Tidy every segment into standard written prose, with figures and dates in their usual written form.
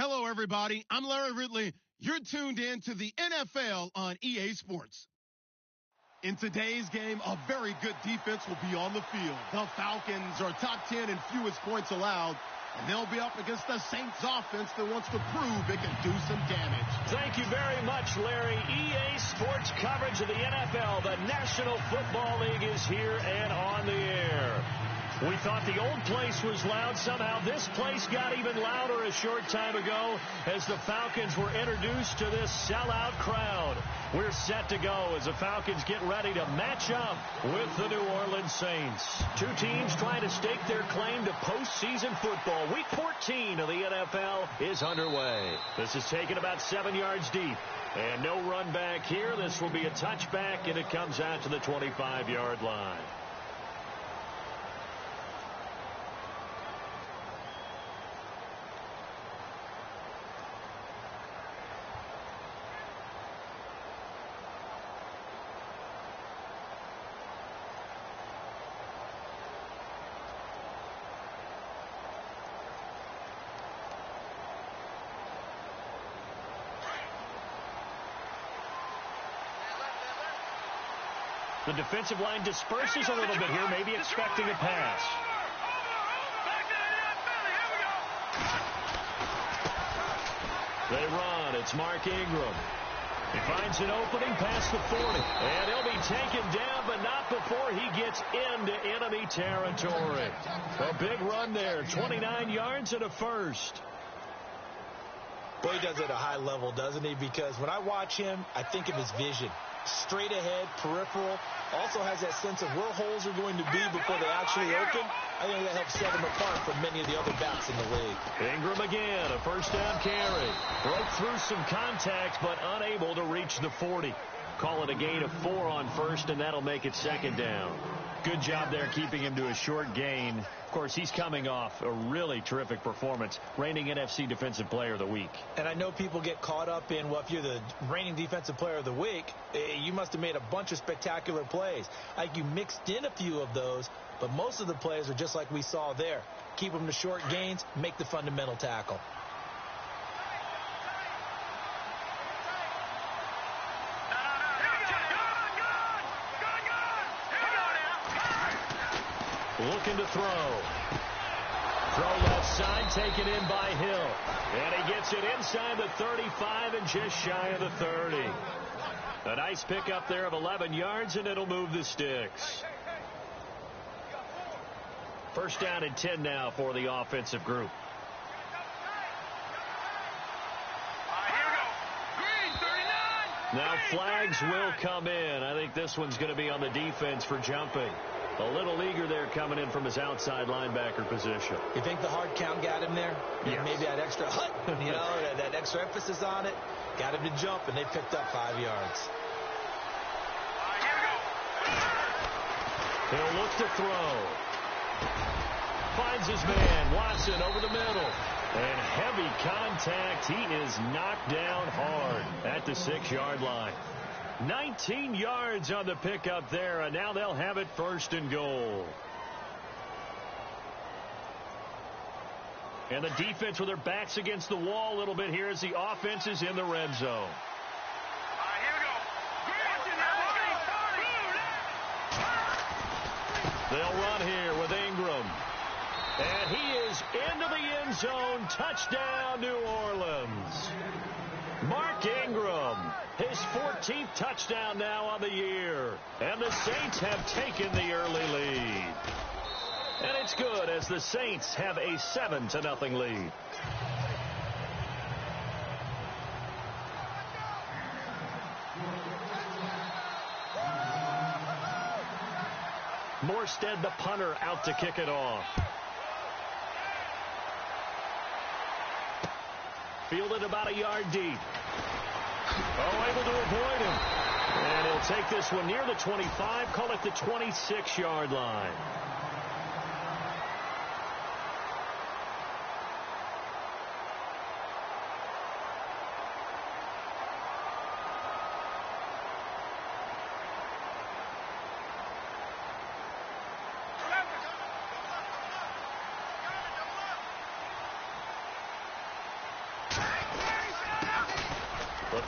Hello, everybody. I'm Larry Ridley. You're tuned in to the NFL on EA Sports. In today's game, a very good defense will be on the field. The Falcons are top 10 in fewest points allowed, and they'll be up against the Saints offense that wants to prove it can do some damage. Thank you very much, Larry. EA Sports coverage of the NFL. The National Football League is here and on the air. We thought the old place was loud. Somehow this place got even louder a short time ago as the Falcons were introduced to this sellout crowd. We're set to go as the Falcons get ready to match up with the New Orleans Saints. Two teams trying to stake their claim to postseason football. Week 14 of the NFL is underway. This is taken about 7 yards deep. And no run back here. This will be a touchback, and it comes out to the 25-yard line. The defensive line disperses a little bit here, maybe expecting a pass. They run. It's Mark Ingram. He finds an opening past the 40. And he'll be taken down, but not before he gets into enemy territory. A big run there. 29 yards and a first. Well, he does it at a high level, doesn't he? Because when I watch him, I think of his vision. Straight ahead, peripheral. Also has that sense of where holes are going to be before they actually open. I think that helps set him apart from many of the other backs in the league. Ingram again, a first down carry. Broke through some contact, but unable to reach the 40. Call it a gain of 4 on first, and that'll make it second down. Good job there keeping him to a short gain. Of course, he's coming off a really terrific performance, reigning NFC Defensive Player of the Week. And I know people get caught up in, well, if you're the reigning Defensive Player of the Week, you must have made a bunch of spectacular plays. Like you mixed in a few of those, but most of the plays are just like we saw there. Keep them to short gains, make the fundamental tackle. Looking to throw. Throw left side, taken in by Hill. And he gets it inside the 35 and just shy of the 30. A nice pickup there of 11 yards, and it'll move the sticks. First down and 10 now for the offensive group. Now flags will come in. I think this one's going to be on the defense for jumping. A little eager there coming in from his outside linebacker position. You think the hard count got him there? Yes. Maybe that extra hut, that extra emphasis on it, got him to jump, and they picked up 5 yards. He'll look to throw. Finds his man, Watson, over the middle. And heavy contact. He is knocked down hard at the 6-yard line. 19 yards on the pickup there, and now they'll have it first and goal. And the defense with their backs against the wall a little bit here as the offense is in the red zone. They'll run here with Ingram. And he is into the end zone. Touchdown, New Orleans. Mark Ingram, his 14th touchdown now on the year. And the Saints have taken the early lead. And it's good as the Saints have a 7-0 lead. Morstead, the punter, out to kick it off. Fielded about a yard deep. Oh, able to avoid him. And he'll take this one near the 25, call it the 26-yard line.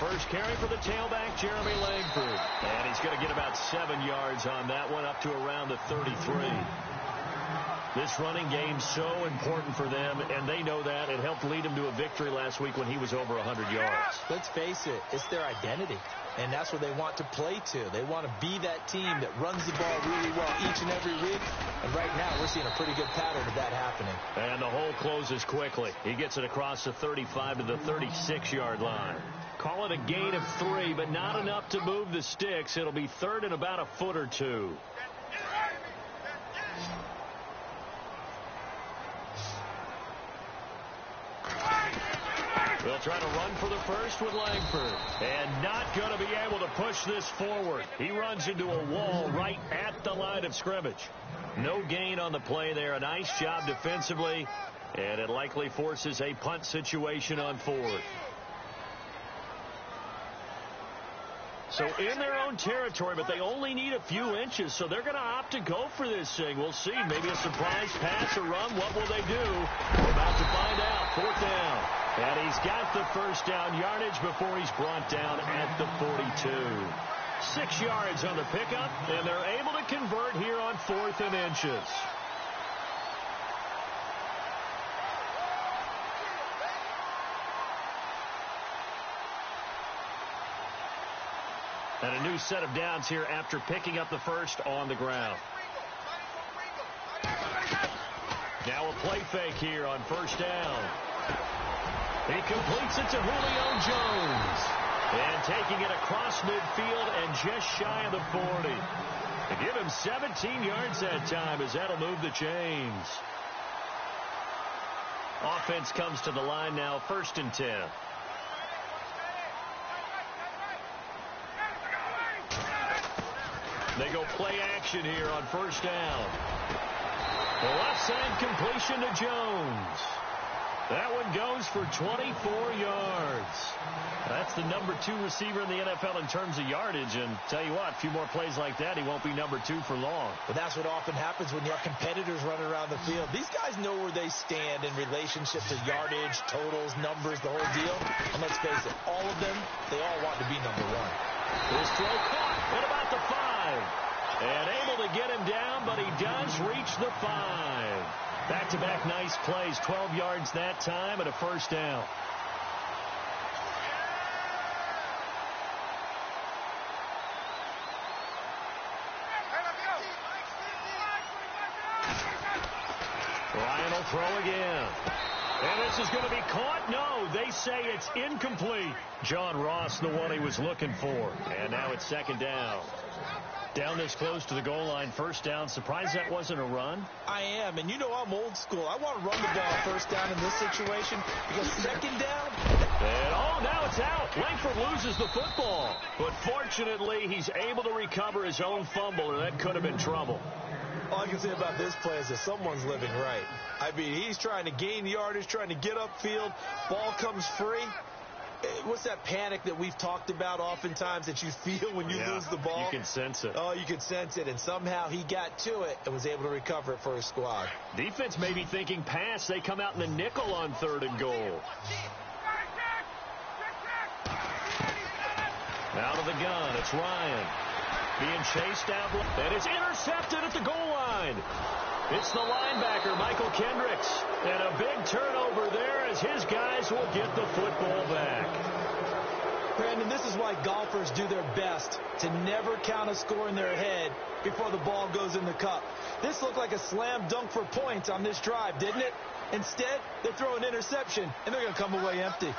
first carry for the tailback, Jeremy Langford. And he's going to get about 7 yards on that one, up to around the 33. This running game's so important for them, and they know that. It helped lead them to a victory last week when he was over 100 yards. Let's face it, it's their identity, and that's what they want to play to. They want to be that team that runs the ball really well each and every week, and right now we're seeing a pretty good pattern of that happening. And the hole closes quickly. He gets it across the 35 to the 36-yard line. Call it a gain of 3, but not enough to move the sticks. It'll be third and about a foot or two. They'll try to run for the first with Langford. And not going to be able to push this forward. He runs into a wall right at the line of scrimmage. No gain on the play there. A nice job defensively. And it likely forces a punt situation on fourth. So in their own territory, but they only need a few inches, so they're going to opt to go for this thing. We'll see. Maybe a surprise pass or run. What will they do? We're about to find out. Fourth down. And he's got the first down yardage before he's brought down at the 42. 6 yards on the pickup, and they're able to convert here on 4th and inches. And a new set of downs here after picking up the first on the ground. Now a play fake here on first down. He completes it to Julio Jones. And taking it across midfield and just shy of the 40. To give him 17 yards that time as that'll move the chains. Offense comes to the line now, 1st and 10. They go play action here on first down. The left side completion to Jones. That one goes for 24 yards. That's the number 2 receiver in the NFL in terms of yardage. And tell you what, a few more plays like that, he won't be number 2 for long. But that's what often happens when you have competitors running around the field. These guys know where they stand in relationship to yardage, totals, numbers, the whole deal. And let's face it, all of them, they all want to be number 1. This throw caught at about the 5. And able to get him down, but he does reach the 5. Back-to-back nice plays, 12 yards that time and a first down. Ryan will throw again. And this is going to be caught. No, they say it's incomplete. John Ross, the one he was looking for. And now it's 2nd down. Down this close to the goal line, first down. Surprised that wasn't a run? I am, and you know I'm old school. I want to run the ball first down in this situation because 2nd down. And now it's out. Langford loses the football. But fortunately, he's able to recover his own fumble, or that could have been trouble. All I can say about this play is that someone's living right. I mean, he's trying to gain yardage, trying to get upfield. Ball comes free. What's that panic that we've talked about oftentimes that you feel when you lose the ball? You can sense it. Oh, you can sense it. And somehow he got to it and was able to recover it for his squad. Defense may be thinking pass. They come out in the nickel on 3rd and goal. Out of the gun, it's Ryan. Being chased out, and it's intercepted at the goal line. It's the linebacker, Michael Kendricks. And a big turnover there as his guys will get the football back. Brandon, this is why golfers do their best to never count a score in their head before the ball goes in the cup. This looked like a slam dunk for points on this drive, didn't it? Instead, they throw an interception, and they're going to come away empty.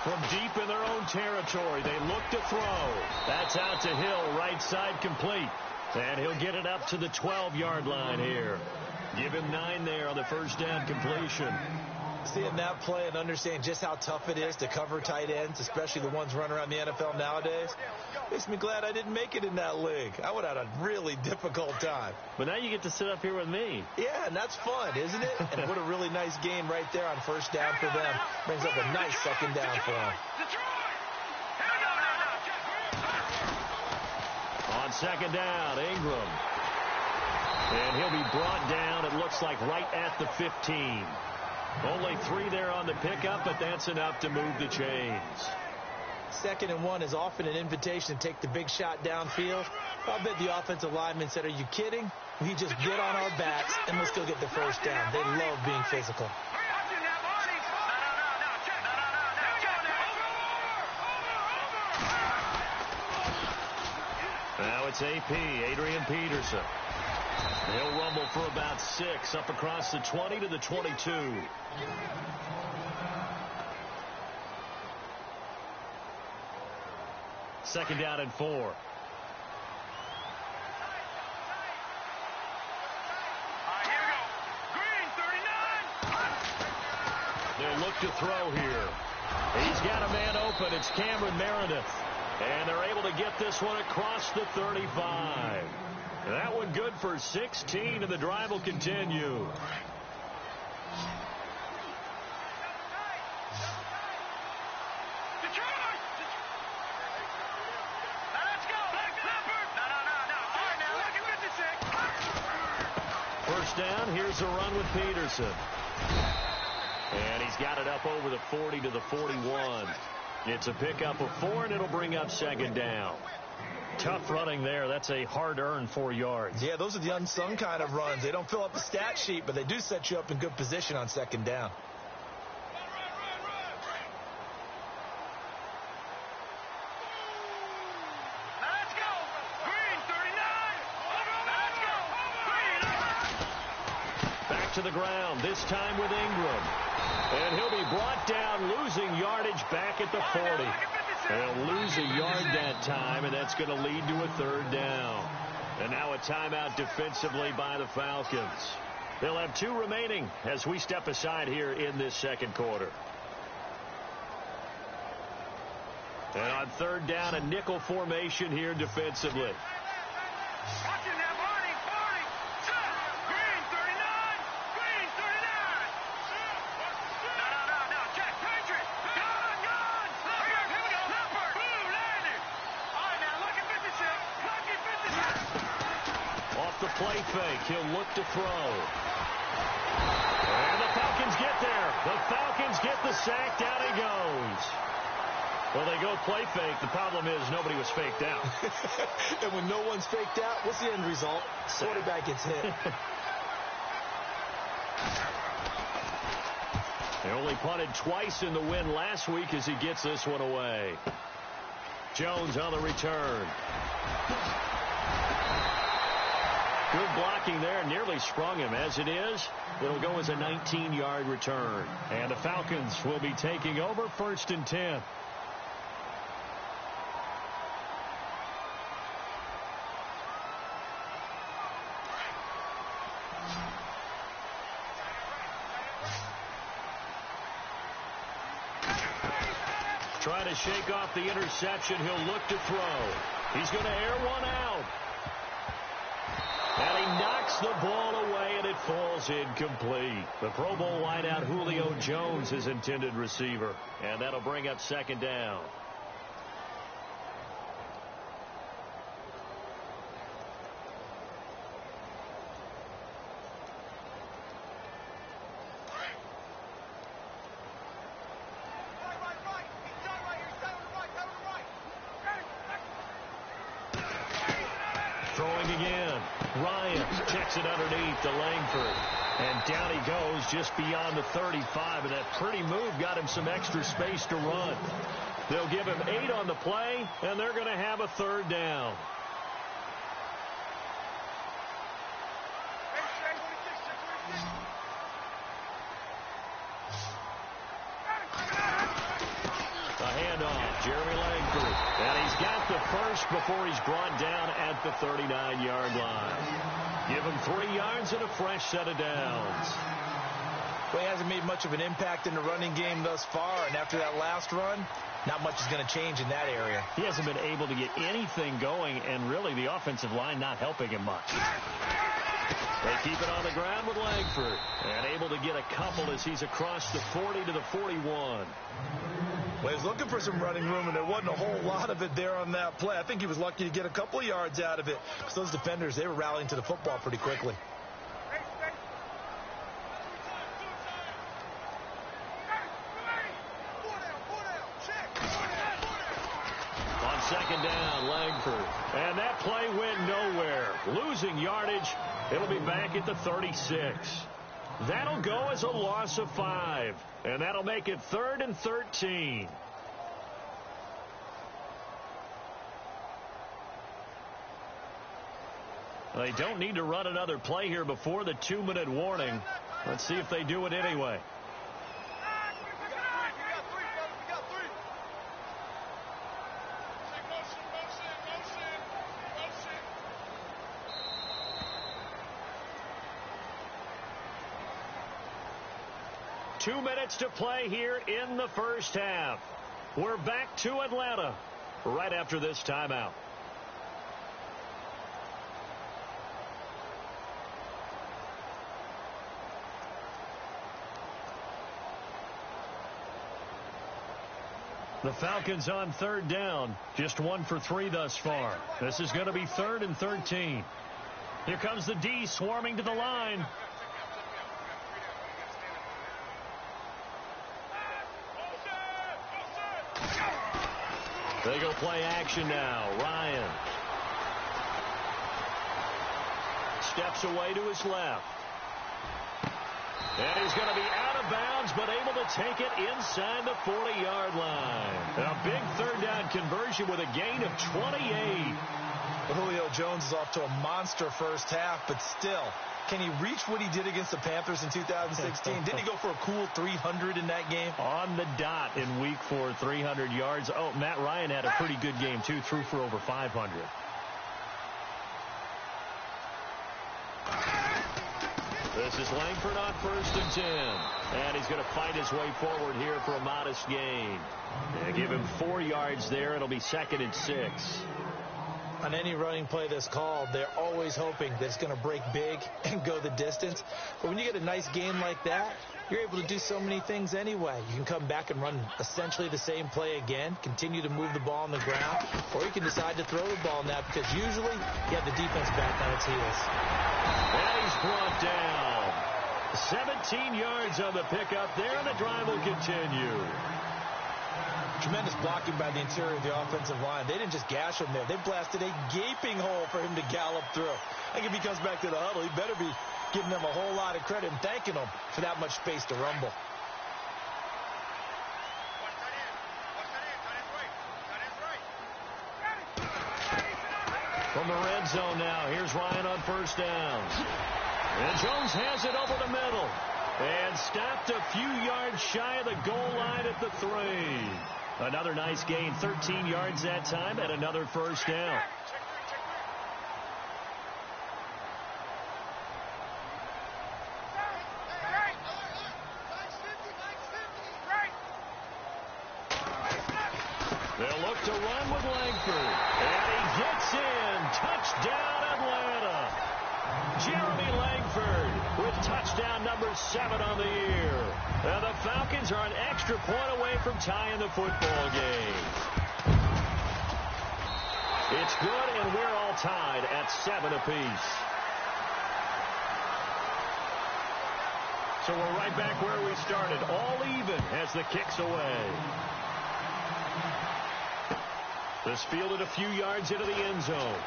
From deep in their own territory, they look to throw. That's out to Hill, right side complete. And he'll get it up to the 12-yard line here. Give him 9 there on the first down completion. Seeing that play and understanding just how tough it is to cover tight ends, especially the ones running around the NFL nowadays, makes me glad I didn't make it in that league. I would have had a really difficult time. But now you get to sit up here with me. Yeah, and that's fun, isn't it? And what a really nice game right there on first down for them. Brings up a nice 2nd down for them. On second down. Ingram. And he'll be brought down, it looks like, right at the 15. Only 3 there on the pickup, but that's enough to move the chains. 2nd and 1 is often an invitation to take the big shot downfield. I bet the offensive lineman said, are you kidding? We just get on our backs and let's go get the first down. They love being physical. Now it's AP, Adrian Peterson. He'll rumble for about 6 up across the 20 to the 22. Second down and 4. They'll look to throw here. He's got a man open. It's Cameron Meredith. And they're able to get this one across the 35. That one good for 16, and the drive will continue. First down, here's a run with Peterson. And he's got it up over the 40 to the 41. It's a pickup of 4, and it'll bring up second down. Tough running there. That's a hard-earned 4 yards. Yeah, those are the unsung kind of runs. They don't fill up the stat sheet, but they do set you up in good position on second down. Back to the ground, this time with Ingram. And he'll be brought down, losing yardage back at the 40. They'll lose a yard that time, and that's going to lead to a third down. And now a timeout defensively by the Falcons. They'll have 2 remaining as we step aside here in this second quarter. And on third down, a nickel formation here defensively. Play fake. He'll look to throw. And the Falcons get there. The Falcons get the sack. Down he goes. Well, they go play fake. The problem is nobody was faked out. And when no one's faked out, what's the end result? Quarterback gets hit. They only punted twice in the win last week as he gets this one away. Jones on the return. Good blocking there, nearly sprung him. As it is, it'll go as a 19-yard return. And the Falcons will be taking over 1st and 10. Trying to shake off the interception. He'll look to throw. He's going to air one out. And he knocks the ball away, and it falls incomplete. The Pro Bowl wideout Julio Jones, his intended receiver. And that'll bring up second down. Throwing again. Ryan checks it underneath to Langford. And down he goes just beyond the 35. And that pretty move got him some extra space to run. They'll give him 8 on the play, and they're going to have a third down. A handoff, Jeremy Langford. And he's got the first before he's brought down at the 39-yard line. Give him 3 yards and a fresh set of downs. Well, he hasn't made much of an impact in the running game thus far, and after that last run, not much is going to change in that area. He hasn't been able to get anything going, and really the offensive line not helping him much. They keep it on the ground with Langford. And able to get a couple as he's across the 40 to the 41. Well, he was looking for some running room, and there wasn't a whole lot of it there on that play. I think he was lucky to get a couple of yards out of it. Because those defenders, they were rallying to the football pretty quickly. On second down, Langford. And that play went nowhere. Losing yardage. It'll be back at the 36. That'll go as a loss of 5. And that'll make it 3rd and 13. They don't need to run another play here before the 2-minute warning. Let's see if they do it anyway. Two minutes to play here in the first half. We're back to Atlanta right after this timeout. The Falcons on 3rd down. Just 1 for 3 thus far. This is going to be 3rd and 13. Here comes the D swarming to the line. They go play action now. Ryan steps away to his left. And he's going to be out of bounds, but able to take it inside the 40-yard line. And a big 3rd down conversion with a gain of 28. Julio Jones is off to a monster first half, but still, can he reach what he did against the Panthers in 2016? Didn't he go for a cool 300 in that game? On the dot in week 4, 300 yards. Oh, Matt Ryan had a pretty good game, too. Threw for over 500. This is Langford on 1st and 10. And he's going to fight his way forward here for a modest gain. And give him 4 yards there. It'll be 2nd and 6. On any running play that's called, they're always hoping that it's going to break big and go the distance. But when you get a nice game like that, you're able to do so many things anyway. You can come back and run essentially the same play again, continue to move the ball on the ground, or you can decide to throw the ball now because usually you have the defense back on its heels. And he's brought down. 17 yards on the pickup there, and the drive will continue. Tremendous blocking by the interior of the offensive line. They didn't just gash him there. They blasted a gaping hole for him to gallop through. I think if he comes back to the huddle, he better be giving them a whole lot of credit and thanking them for that much space to rumble. From the red zone now, here's Ryan on 1st down. And Jones has it over the middle. And stopped a few yards shy of the goal line at the 3. Another nice gain, 13 yards that time, and another 1st down. They'll look to run with Langford. And he gets in. Touchdown, Atlanta. Jeremy Langford with touchdown number 7 on the year. And the Falcons are an extra point away from tying the football game. It's good, and we're all tied at 7 apiece. So we're right back where we started, all even as the kick's away. This fielded a few yards into the end zone.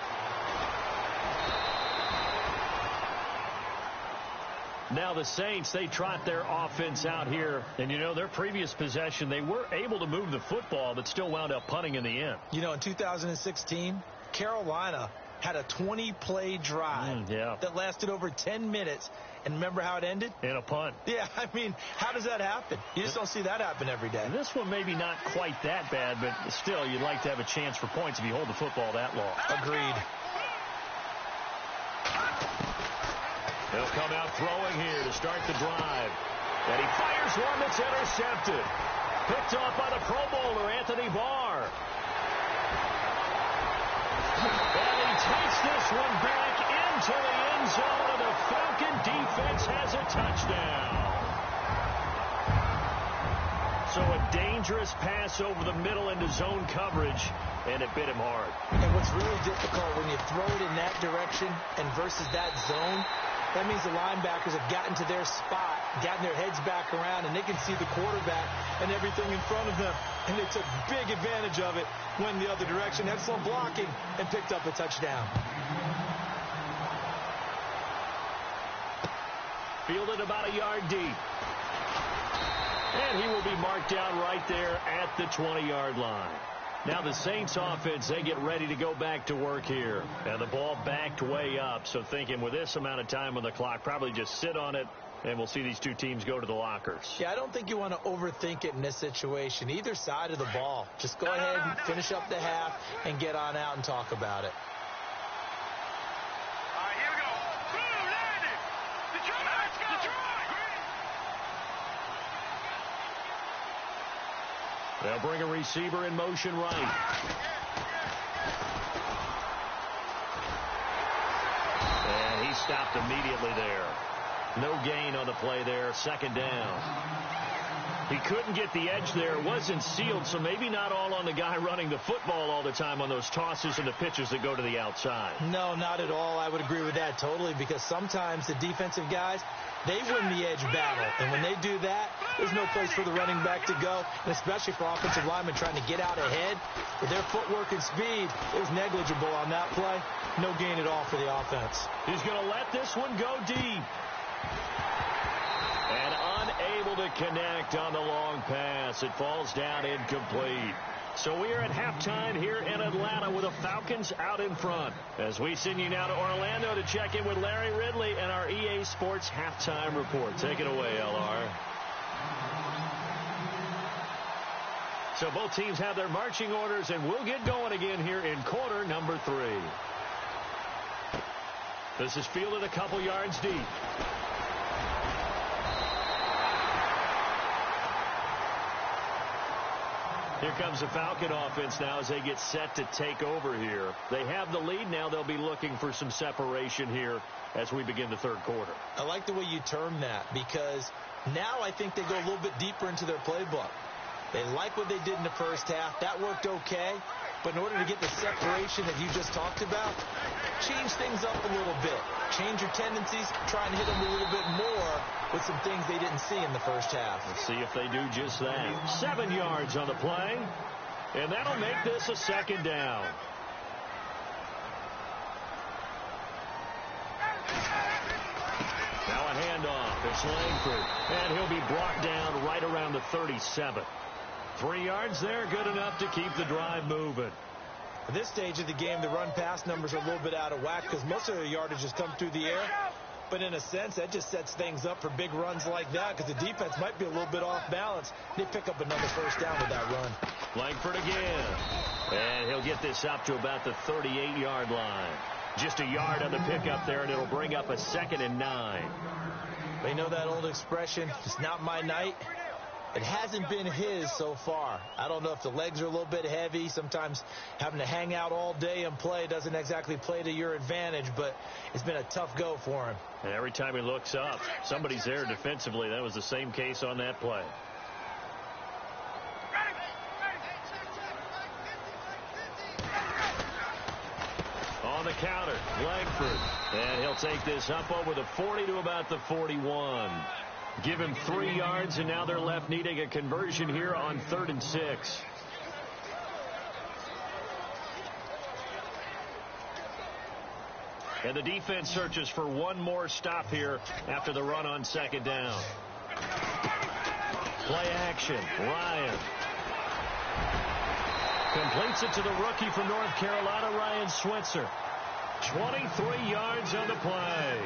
Now the Saints, they trot their offense out here. And, you know, their previous possession, they were able to move the football, but still wound up punting in the end. You know, in 2016, Carolina had a 20-play drive that lasted over 10 minutes. And remember how it ended? In a punt. Yeah, I mean, how does that happen? You just don't see that happen every day. And this one maybe not quite that bad, but still, you'd like to have a chance for points if you hold the football that long. Agreed. He'll come out throwing here to start the drive. And he fires one that's intercepted. Picked off by the Pro Bowler, Anthony Barr. And he takes this one back into the end zone, and the offense has a touchdown. So a dangerous pass over the middle into zone coverage, and it bit him hard. And what's really difficult when you throw it in that direction and versus that zone, that means the linebackers have gotten to their spot, gotten their heads back around, and they can see the quarterback and everything in front of them. And they took big advantage of it, went the other direction, excellent blocking, and picked up a touchdown. Fielded about a yard deep. And he will be marked down right there at the 20-yard line. Now the Saints offense, they get ready to go back to work here. And the ball backed way up, so thinking with this amount of time on the clock, probably just sit on it, and we'll see these two teams go to the lockers. Yeah, I don't think you want to overthink it in this situation. Either side of the ball. Just go ahead and finish up the half and get on out and talk about it. All right, here we go. Boom, landed. Detroit, let's go. Detroit. They'll bring a receiver in motion right. And he stopped immediately there. No gain on the play there. Second down. He couldn't get the edge there. It wasn't sealed, so maybe not all on the guy running the football all the time on those tosses and the pitches that go to the outside. No, not at all. I would agree with that totally, because sometimes the defensive guys, they win the edge battle. And when they do that, there's no place for the running back to go, and especially for offensive linemen trying to get out ahead. With their footwork and speed, it was negligible on that play. No gain at all for the offense. He's going to let this one go deep. And unable to connect on the long pass. It falls down incomplete. So we are at halftime here in Atlanta with the Falcons out in front. As we send you now to Orlando to check in with Larry Ridley and our EA Sports halftime report. Take it away, LR. So both teams have their marching orders, and we'll get going again here in quarter number 3. This is fielded a couple yards deep. Here comes the Falcon offense now as they get set to take over here. They have the lead now. They'll be looking for some separation here as we begin the third quarter. I like the way you term that, because now I think they go a little bit deeper into their playbook. They like what they did in the first half. That worked okay. But in order to get the separation that you just talked about, change things up a little bit. Change your tendencies. Try and hit them a little bit more with some things they didn't see in the first half. Let's see if they do just that. 7 yards on the play. And that'll make this a second down. Now a handoff. It's Langford. And he'll be brought down right around the 37. 3 yards there, good enough to keep the drive moving. At this stage of the game, the run-pass numbers are a little bit out of whack because most of their yardage has come through the air. But in a sense, that just sets things up for big runs like that because the defense might be a little bit off balance. They pick up another first down with that run. Langford again. And he'll get this up to about the 38-yard line. Just a yard on the pickup there, and it'll bring up a 2nd and 9. They know that old expression, it's not my night. It hasn't been his so far. I don't know if the legs are a little bit heavy. Sometimes having to hang out all day and play doesn't exactly play to your advantage, but it's been a tough go for him. And every time he looks up, somebody's there defensively. That was the same case on that play. On the counter, Langford. And he'll take this up over the 40 to about the 41. Give him 3 yards, and now they're left needing a conversion here on 3rd and 6. And the defense searches for one more stop here after the run on 2nd down. Play action. Ryan completes it to the rookie from North Carolina, Ryan Switzer. 23 yards on the play.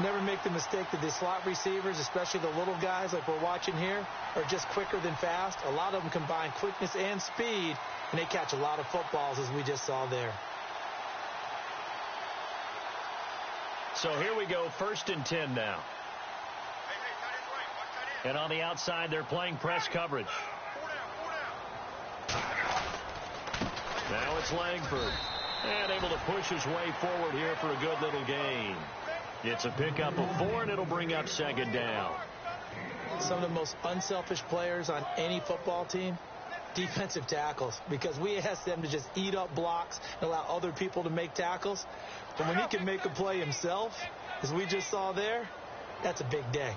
Never make the mistake that the slot receivers, especially the little guys like we're watching here, are just quicker than fast. A lot of them combine quickness and speed, and they catch a lot of footballs, as we just saw there. So here we go, 1st and 10 now. And on the outside, they're playing press coverage. Now it's Langford. And able to push his way forward here for a good little gain. It's a pickup of 4, and it'll bring up second down. Some of the most unselfish players on any football team, defensive tackles, because we ask them to just eat up blocks and allow other people to make tackles. But when he can make a play himself, as we just saw there, that's a big day.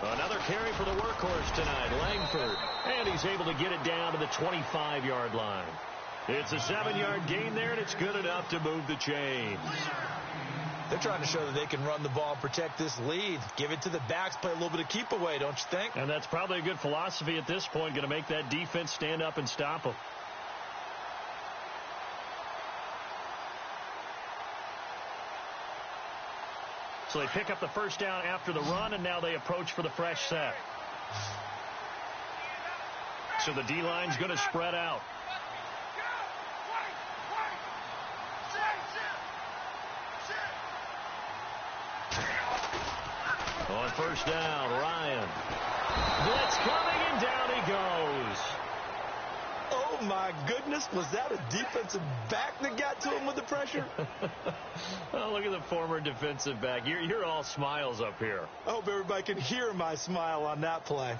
Another carry for the workhorse tonight, Langford. And he's able to get it down to the 25-yard line. It's a 7-yard gain there, and it's good enough to move the chains. They're trying to show that they can run the ball and protect this lead. Give it to the backs, play a little bit of keep away, don't you think? And that's probably a good philosophy at this point, going to make that defense stand up and stop them. So they pick up the first down after the run, and now they approach for the fresh set. So the D-line's going to spread out. On first down, Ryan. Blitz coming, and down he goes. Oh, my goodness. Was that a defensive back that got to him with the pressure? Oh, look at the former defensive back. You're all smiles up here. I hope everybody can hear my smile on that play.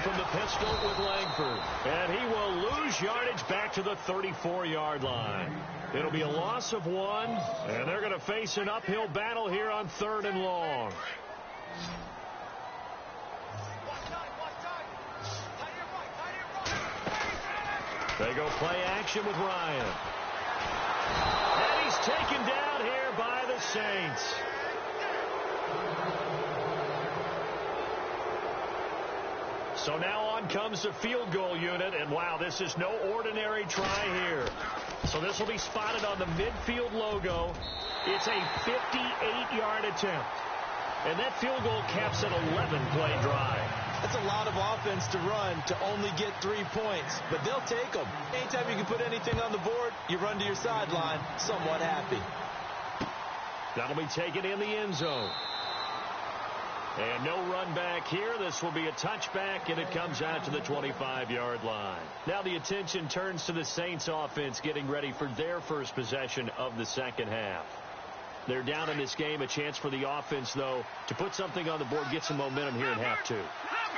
From the pistol with Langford. And he will lose yardage back to the 34-yard line. It'll be a loss of 1, and they're going to face an uphill battle here on 3rd and long. They go play action with Ryan. And he's taken down here by the Saints. So now on comes the field goal unit, and wow, this is no ordinary try here. So this will be spotted on the midfield logo. It's a 58-yard attempt. And that field goal caps an 11-play drive. That's a lot of offense to run to only get 3 points, but they'll take them. Anytime you can put anything on the board, you run to your sideline somewhat happy. That'll be taken in the end zone. And no run back here. This will be a touchback, and it comes out to the 25-yard line. Now the attention turns to the Saints offense getting ready for their first possession of the second half. They're down in this game. A chance for the offense, though, to put something on the board, get some momentum here in half 2.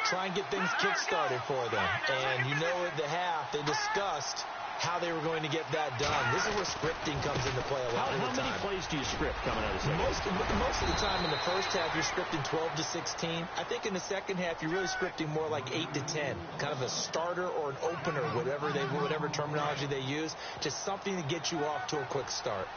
Try and get things kick-started for them. And you know at the half they discussed how they were going to get that done. This is where scripting comes into play a lot of the time. How many plays do you script coming out of the second half? Most of the time in the first half, you're scripting 12 to 16. I think in the second half, you're really scripting more like 8 to 10. Kind of a starter or an opener, whatever terminology they use. Just something to get you off to a quick start.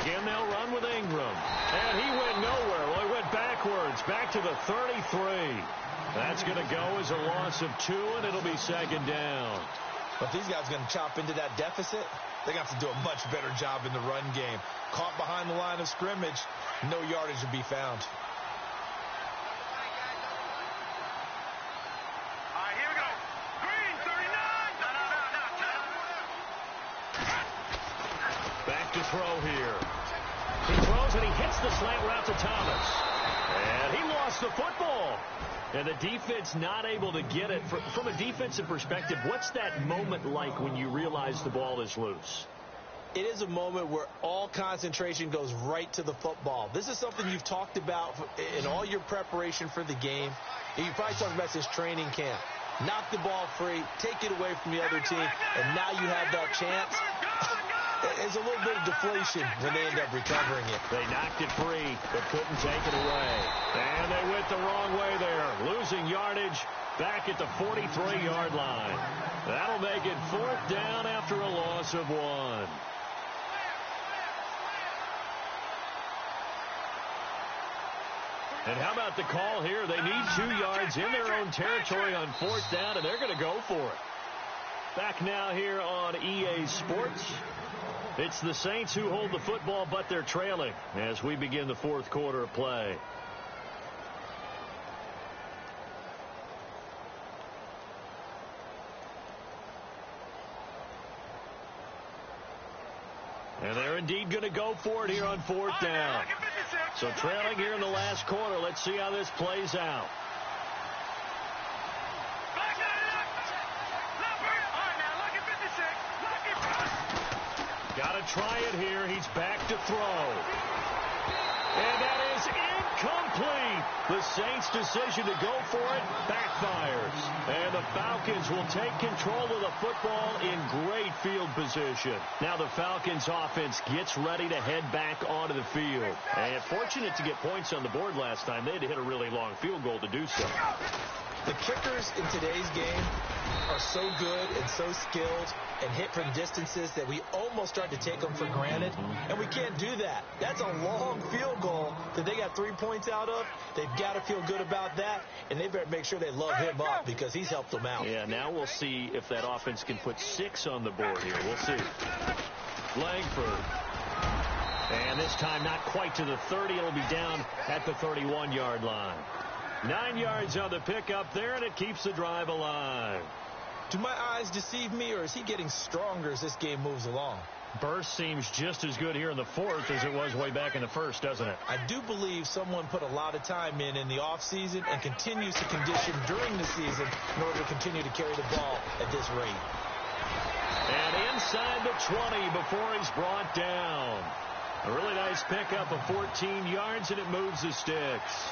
Again, they'll run with Ingram. And he went nowhere. Well, he went backwards, back to the 33. That's going to go as a loss of 2, and it'll be second down. But these guys are going to chop into that deficit. They're going to have to do a much better job in the run game. Caught behind the line of scrimmage, no yardage to be found. All right, here we go. Green, 39. Back to throw here. He throws and he hits the slant route to Thomas. And he lost the football. And the defense not able to get it. From a defensive perspective, what's that moment like when you realize the ball is loose? It is a moment where all concentration goes right to the football. This is something you've talked about in all your preparation for the game. You probably talked about this training camp. Knock the ball free, take it away from the other team, and now you have that chance. There's a little bit of deflation when they end up recovering it. They knocked it free, but couldn't take it away. And they went the wrong way there, losing yardage back at the 43-yard line. That'll make it 4th down after a loss of 1. And how about the call here? They need 2 yards in their own territory on 4th down, and they're going to go for it. Back now here on EA Sports. It's the Saints who hold the football, but they're trailing as we begin the 4th quarter of play. And they're indeed going to go for it here on fourth down. So trailing here in the last quarter. Let's see how this plays out. Got to try it here. He's back to throw. And that is incomplete. The Saints' decision to go for it backfires. And the Falcons will take control of the football in great field position. Now the Falcons' offense gets ready to head back onto the field. And fortunate to get points on the board last time. They had to hit a really long field goal to do so. The kickers in today's game are so good and so skilled and hit from distances that we almost start to take them for granted, and we can't do that. That's a long field goal that they got 3 points out of. They've got to feel good about that, and they better make sure they love him up because he's helped them out. Yeah, now we'll see if that offense can put 6 on the board here. We'll see. Langford. And this time not quite to the 30. It'll be down at the 31-yard line. 9 yards on the pickup there, and it keeps the drive alive. Do my eyes deceive me, or is he getting stronger as this game moves along? Burst seems just as good here in the fourth as it was way back in the first, doesn't it? I do believe someone put a lot of time in the offseason and continues to condition during the season in order to continue to carry the ball at this rate. And inside the 20 before he's brought down. A really nice pickup of 14 yards, and it moves the sticks.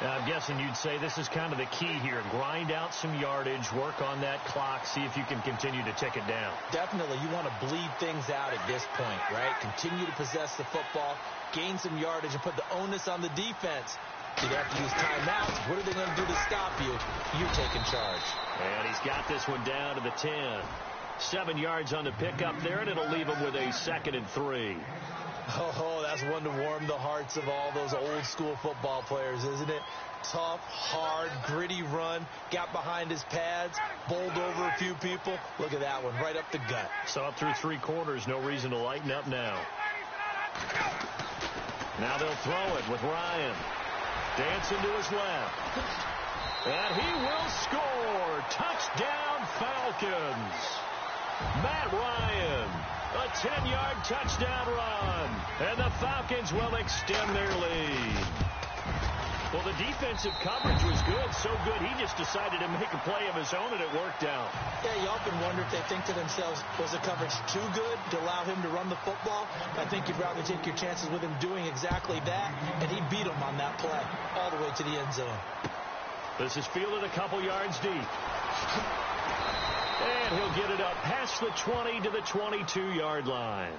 I'm guessing you'd say this is kind of the key here. Grind out some yardage, work on that clock, see if you can continue to tick it down. Definitely. You want to bleed things out at this point, right? Continue to possess the football, gain some yardage, and put the onus on the defense. You'd have to use timeouts. What are they going to do to stop you? You're taking charge. And he's got this one down to the 10. 7 yards on the pickup there, and it'll leave him with a 2nd and 3. Oh, that's one to warm the hearts of all those old-school football players, isn't it? Tough, hard, gritty run. Got behind his pads, bowled over a few people. Look at that one, right up the gut. So up through 3 quarters, no reason to lighten up now. Now they'll throw it with Ryan. Dancing to his left. And he will score. Touchdown, Falcons. Matt Ryan. A 10-yard touchdown run. And the Falcons will extend their lead. Well, the defensive coverage was good, so good he just decided to make a play of his own, and it worked out. Yeah, you often wonder if they think to themselves, was the coverage too good to allow him to run the football? I think you'd rather take your chances with him doing exactly that, and he beat him on that play all the way to the end zone. This is fielded a couple yards deep. And he'll get it up past the 20 to the 22-yard line.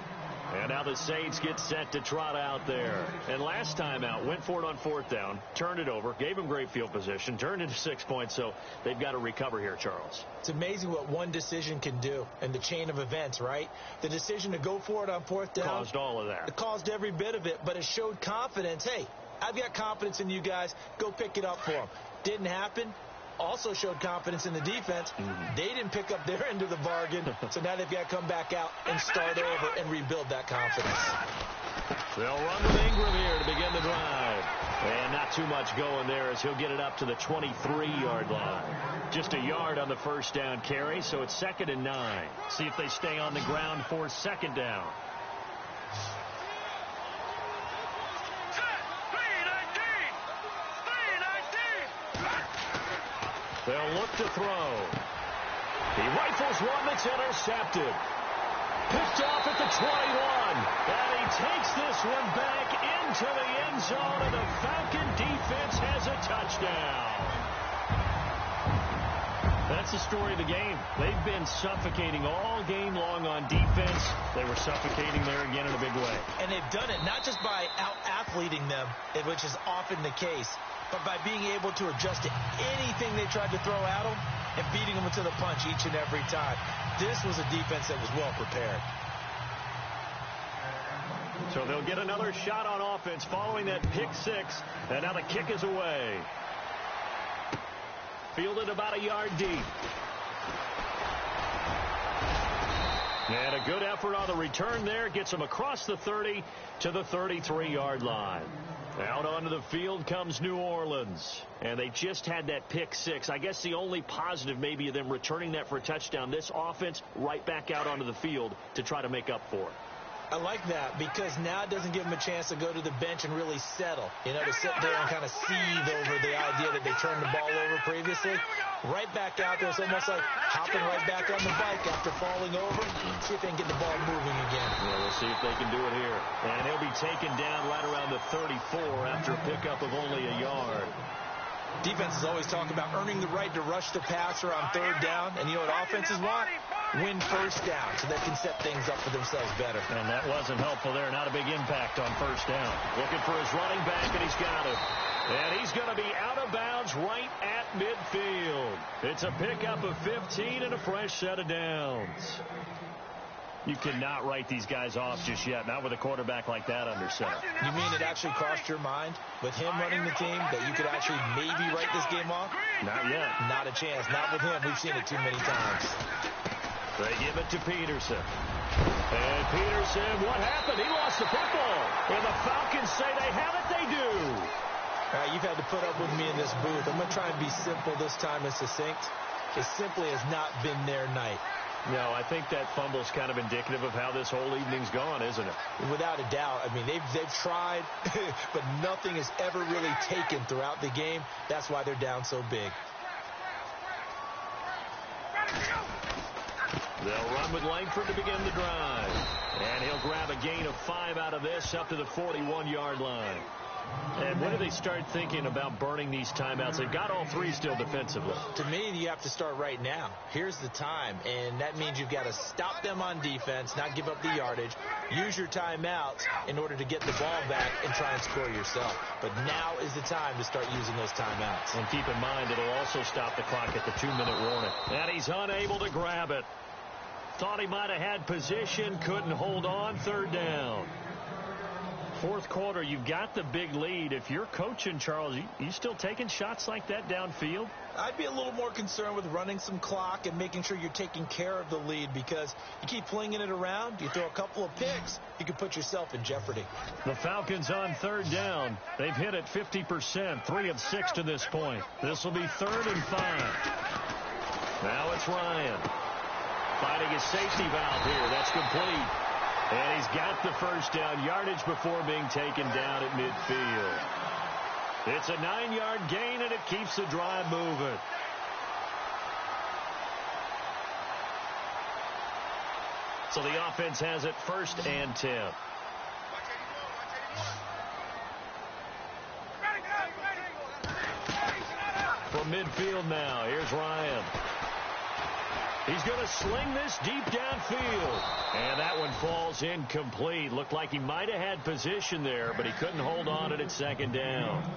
And now the Saints get set to trot out there. And last time out, went for it on 4th down, turned it over, gave him great field position, turned into 6 points, so they've got to recover here, Charles. It's amazing what one decision can do in the chain of events, right? The decision to go for it on 4th down. Caused all of that. It caused every bit of it, but it showed confidence. Hey, I've got confidence in you guys. Go pick it up for them. Didn't happen. Also showed confidence in the defense. They didn't pick up their end of the bargain, so now they've got to come back out and start over and rebuild that confidence. They'll run with Ingram here to begin the drive. And not too much going there as he'll get it up to the 23-yard line. Just a yard on the first down carry, so it's 2nd and 9. See if they stay on the ground for 2nd down. They'll look to throw. He rifles one that's intercepted. Picked off at the 21. And he takes this one back into the end zone, and the Falcon defense has a touchdown. That's the story of the game. They've been suffocating all game long on defense. They were suffocating there again in a big way. And they've done it not just by out-athleting them, which is often the case, but by being able to adjust to anything they tried to throw at them and beating them to the punch each and every time. This was a defense that was well prepared. So they'll get another shot on offense following that pick 6, and now the kick is away. Fielded about a yard deep. And a good effort on the return there. Gets him across the 30 to the 33-yard line. Out onto the field comes New Orleans. And they just had that pick 6. I guess the only positive maybe of them returning that for a touchdown. This offense right back out onto the field to try to make up for it. I like that because now it doesn't give them a chance to go to the bench and really settle, to sit there and kind of seethe over the idea that they turned the ball over previously. Right back out there. It's almost like hopping right back on the bike after falling over. See if they can get the ball moving again. Yeah, we'll see if they can do it here. And he'll be taken down right around the 34 after a pickup of only a yard. Defenses always talk about earning the right to rush the passer on third down. And you know what offenses want? Win first down so they can set things up for themselves better. And that wasn't helpful there. Not a big impact on first down. Looking for his running back, and he's got it. And he's going to be out of bounds right at midfield. It's a pickup of 15 and a fresh set of downs. You cannot write these guys off just yet, not with a quarterback like that under center. You mean it actually crossed your mind with him running the team that you could actually maybe write this game off? Not yet. Not a chance. Not with him. We've seen it too many times. They give it to Peterson. And Peterson, what happened? He lost the football. And the Falcons say they have it. They do. All right, you've had to put up with me in this booth. I'm going to try and be simple this time and succinct. It simply has not been their night. No, I think that fumble's kind of indicative of how this whole evening's gone, isn't it? Without a doubt. I mean, they've tried, but nothing has ever really taken throughout the game. That's why they're down so big. They'll run with Langford to begin the drive. And he'll grab a gain of 5 out of this up to the 41-yard line. And when do they start thinking about burning these timeouts? They've got all 3 still defensively. To me, you have to start right now. Here's the time, and that means you've got to stop them on defense, not give up the yardage, use your timeouts in order to get the ball back and try and score yourself. But now is the time to start using those timeouts. And keep in mind, it'll also stop the clock at the 2-minute warning. And he's unable to grab it. Thought he might have had position, couldn't hold on, third down. Fourth quarter, you've got the big lead. If you're coaching, Charles, you still taking shots like that downfield? I'd be a little more concerned with running some clock and making sure you're taking care of the lead because you keep flinging it around, you throw a couple of picks, you can put yourself in jeopardy. The Falcons on third down. They've hit it 50%, 3 of 6 to this point. This will be 3rd and 5. Now it's Ryan. Finding his safety valve here. That's complete. And he's got the first down yardage before being taken down at midfield. It's a 9-yard gain, and it keeps the drive moving. So the offense has it 1st and 10. From midfield now, here's Ryan. He's going to sling this deep downfield. And that one falls incomplete. Looked like he might have had position there, but he couldn't hold on to it at 2nd down.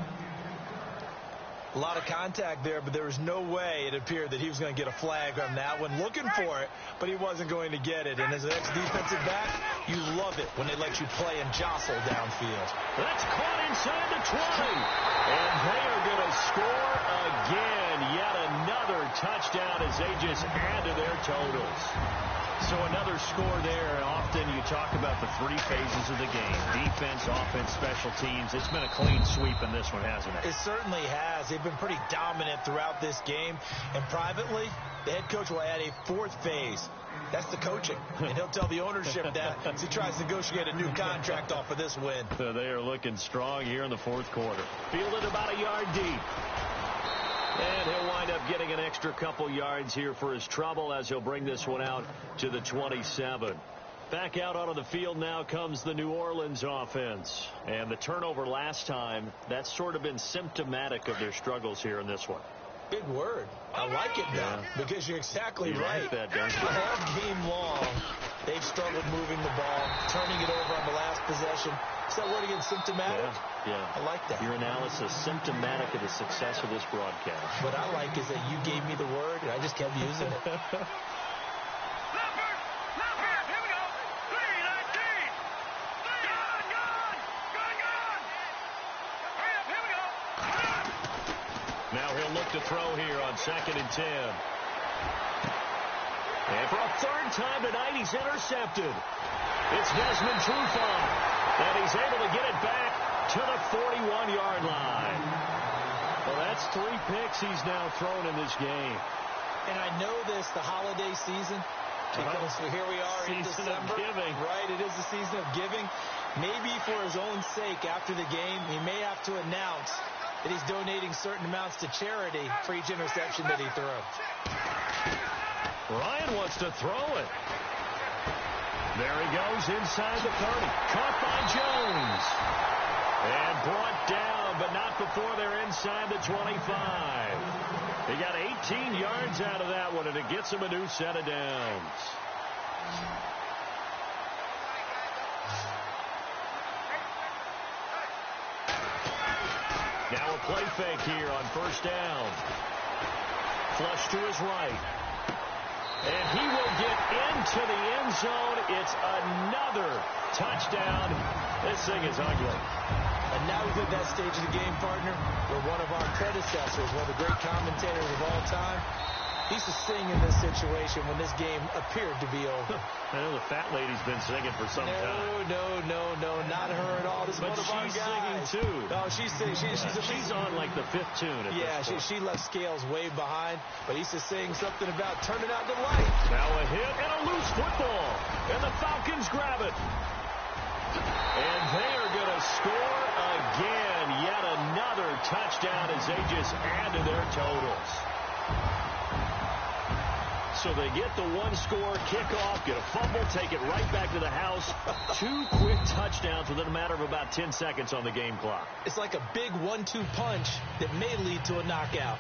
A lot of contact there, but there was no way it appeared that he was going to get a flag on that one. Looking for it, but he wasn't going to get it. And as an ex-defensive back, you love it when they let you play and jostle downfield. That's caught inside the 20. And they are going to score again. Yet another touchdown as they just add to their totals. So another score there. Often you talk about the 3 phases of the game. Defense, offense, special teams. It's been a clean sweep in this one, hasn't it? It certainly has. They've been pretty dominant throughout this game. And privately, the head coach will add a 4th phase. That's the coaching. And he'll tell the ownership that as he tries to negotiate a new contract off of this win. So they are looking strong here in the 4th quarter. Fielded about a yard deep. And he'll wind up getting an extra couple yards here for his trouble as he'll bring this one out to the 27. Back out onto the field now comes the New Orleans offense. And the turnover last time, that's sort of been symptomatic of their struggles here in this one. Big word. I like it now because you're exactly right. Like that, don't you? All game long, they've struggled moving the ball, turning it over on the last possession. Is that word again, symptomatic? Yeah. I like that. Your analysis, symptomatic of the success of this broadcast. What I like is that you gave me the word, and I just kept using it. Now he'll look to throw here on 2nd and 10. And for a 3rd time tonight, he's intercepted. It's Desmond Trufant. And he's able to get it back to the 41-yard line. Well, that's 3 picks he's now thrown in this game. And I know this, the holiday season, Because here we are in December. Right, it is the season of giving. Maybe for his own sake, after the game, he may have to announce that he's donating certain amounts to charity for each interception that he throws. Ryan wants to throw it. There he goes inside the 30. Caught by Jones. And brought down, but not before they're inside the 25. He got 18 yards out of that one, and it gets him a new set of downs. Now a play fake here on first down. Flush to his right. And he will get into the end zone. It's another touchdown. This thing is ugly. And now he's at that stage of the game, partner, where one of our predecessors, one of the great commentators of all time, he used to sing in this situation when this game appeared to be over. I know the fat lady's been singing for some time. No, not her at all. This is one of our guys. But she's singing, too. No, she's singing. She's on, like, the fifth tune at this point. She left Scales way behind, but he used to sing something about turning out the light. Now a hit and a loose football, and the Falcons grab it. And they are going to score again. Yet another touchdown as they just add to their totals. So they get the one-score kickoff, get a fumble, take it right back to the house. 2 quick touchdowns within a matter of about 10 seconds on the game clock. It's like a big 1-2 punch that may lead to a knockout.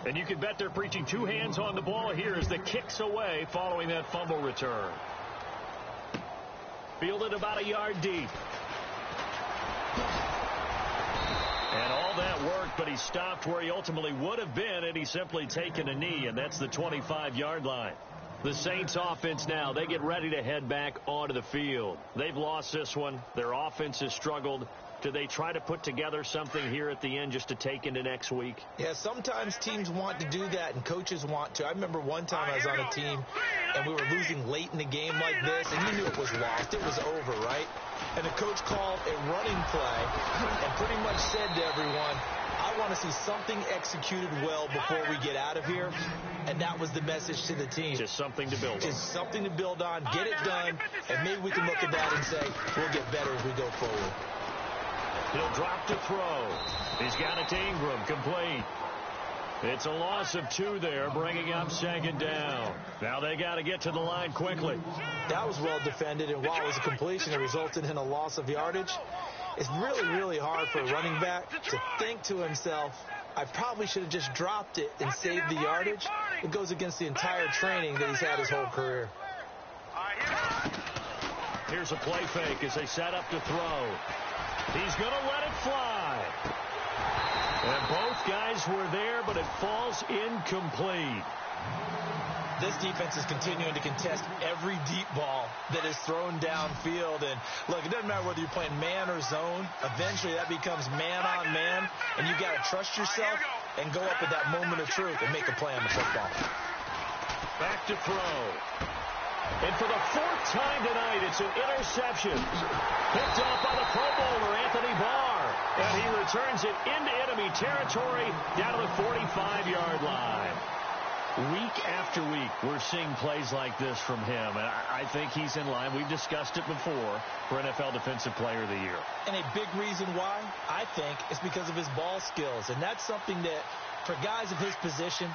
And you can bet they're preaching 2 hands on the ball here as the kick's away following that fumble return. Fielded about a yard deep. And all that worked, but he stopped where he ultimately would have been had he simply taken a knee, and that's the 25-yard line. The Saints offense now, they get ready to head back onto the field. They've lost this one. Their offense has struggled. Do they try to put together something here at the end just to take into next week? Yeah, sometimes teams want to do that and coaches want to. I remember one time I was on a team and we were losing late in the game like this, and you knew it was lost. It was over, right? And the coach called a running play and pretty much said to everyone, I want to see something executed well before we get out of here. And that was the message to the team. Just something to build on. Just something to build on, get it done, and maybe we can look at that and say, we'll get better as we go forward. He'll drop to throw. He's got it to Ingram, complete. It's a loss of 2 there, bringing up second down. Now they got to get to the line quickly. That was well defended, and while it was a completion, it resulted in a loss of yardage. It's really, really hard for a running back to think to himself, I probably should have just dropped it and saved the yardage. It goes against the entire training that he's had his whole career. Here's a play fake as they set up to throw. He's going to let it fly. And both guys were there, but it falls incomplete. This defense is continuing to contest every deep ball that is thrown downfield. And, look, it doesn't matter whether you're playing man or zone. Eventually, that becomes man on man, and you got to trust yourself and go up at that moment of truth and make a play on the football. Back to throw. And for the 4th time tonight, it's an interception. Picked off by the Pro Bowler, Anthony Barr. And he returns it into enemy territory down to the 45-yard line. Week after week, we're seeing plays like this from him. And I think he's in line. We've discussed it before for NFL Defensive Player of the Year. And a big reason why, I think, is because of his ball skills. And that's something that, for guys of his position,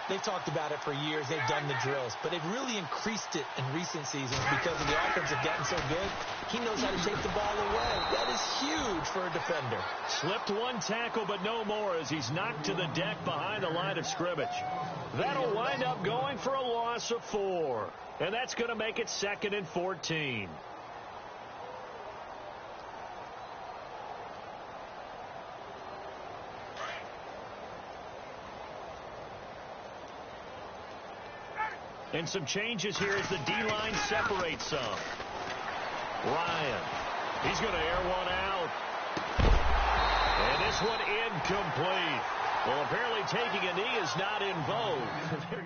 they've talked about it for years. They've done the drills. But they've really increased it in recent seasons because of the offense have gotten so good. He knows how to take the ball away. That is huge for a defender. Slipped 1 tackle, but no more as he's knocked to the deck behind the line of scrimmage. That'll wind up going for a loss of 4. And that's going to make it 2nd and 14. And some changes here as the D-line separates some. Ryan, he's going to air one out. And this one incomplete. Well, apparently taking a knee is not in vogue.